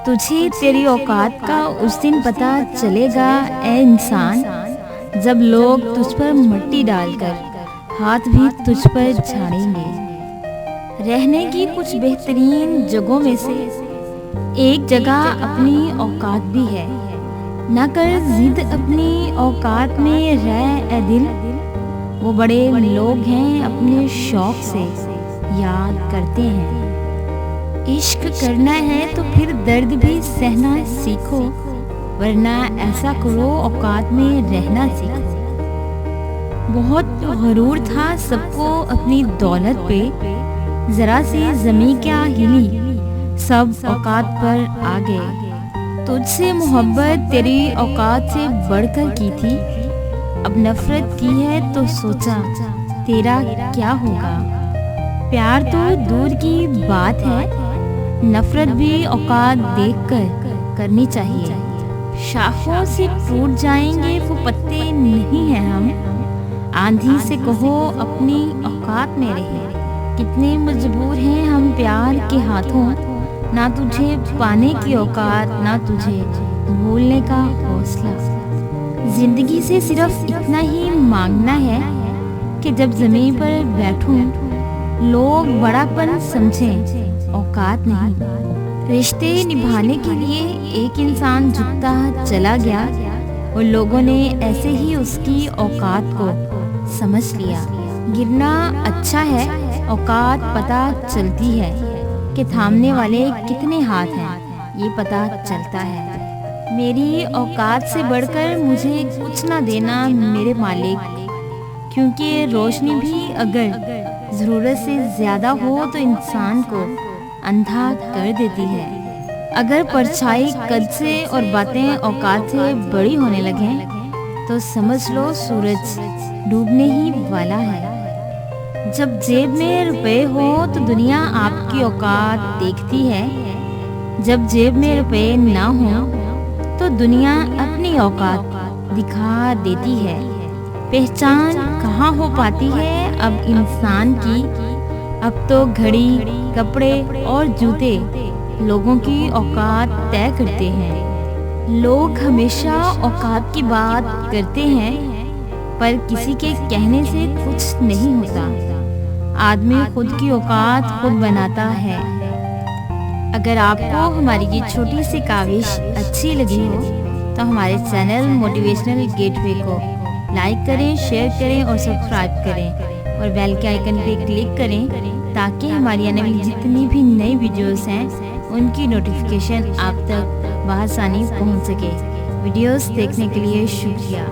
تجھے تیری اوقات کا اس دن پتہ چلے گا اے انسان، جب لوگ تجھ پر مٹی ڈال کر ہاتھ بھی تجھ پر جھاڑیں گے۔ رہنے کی کچھ بہترین جگہوں میں سے ایک جگہ اپنی اوقات بھی ہے۔ نہ کر ضد اپنی اوقات میں رہ اے دل، وہ بڑے لوگ ہیں اپنے شوق سے یاد کرتے ہیں۔ عشق کرنا ہے تو پھر درد بھی سہنا سیکھو، ورنہ ایسا کرو اوقات میں رہنا سیکھو۔ بہت غرور تھا سب کو اپنی دولت پہ، ذرا سی زمین کیا ہلی سب اوقات پر آ گئے۔ تجھ سے محبت تیری اوقات سے بڑھ کر کی تھی، اب نفرت کی ہے تو سوچا تیرا کیا ہوگا۔ پیار تو دور کی بات ہے، نفرت بھی اوقات دیکھ کر کرنی چاہیے۔ شاخوں سے ٹوٹ جائیں گے وہ پتے نہیں ہیں ہم، آندھی سے کہو اپنی اوقات میں رہے۔ کتنے مجبور ہیں ہم پیار کے ہاتھوں، نہ تجھے پانے کی اوقات نہ تجھے بھولنے کا حوصلہ۔ زندگی سے صرف اتنا ہی مانگنا ہے کہ جب زمین پر بیٹھوں لوگ بڑا پن سمجھیں، اوقات نہیں۔ رشتے نبھانے کے لیے ایک انسان جھکتا چلا گیا اور لوگوں نے ایسے ہی اس کی اوقات کو سمجھ لیا۔ گرنا اچھا ہے، اوقات پتہ چلتی ہے کہ تھامنے والے کتنے ہاتھ ہیں، یہ پتہ چلتا ہے۔ میری اوقات سے بڑھ کر مجھے کچھ نہ دینا میرے مالک، کیونکہ روشنی بھی اگر ضرورت سے زیادہ ہو تو انسان کو اندھا کر دیتی ہے۔ اگر پرچھائی قد سے اور باتیں اوقات سے بڑی ہونے لگیں تو سمجھ لو سورج ڈوبنے ہی والا ہے۔ جب جیب میں روپے ہو تو دنیا آپ کی اوقات دیکھتی ہے، جب جیب میں روپے نہ ہوں تو دنیا اپنی اوقات دکھا دیتی ہے۔ پہچان کہاں ہو پاتی ہے اب انسان کی، اب تو گھڑی، کپڑے اور جوتے لوگوں کی اوقات طے کرتے ہیں۔ لوگ ہمیشہ اوقات کی بات کرتے ہیں پر کسی کے کہنے سے کچھ نہیں ہوتا، آدمی خود کی اوقات خود بناتا ہے۔ اگر آپ کو ہماری یہ چھوٹی سی کاوش اچھی لگی ہو تو ہمارے چینل موٹیویشنل گیٹ وے کو لائک کریں، شیئر کریں اور سبسکرائب کریں اور بیل کے آئیکن پہ کلک کریں تاکہ ہماری آنے والی جتنی بھی نئی ویڈیوز ہیں ان کی نوٹیفیکیشن آپ تک بآسانی پہنچ سکے۔ ویڈیوز دیکھنے کے لیے شکریہ۔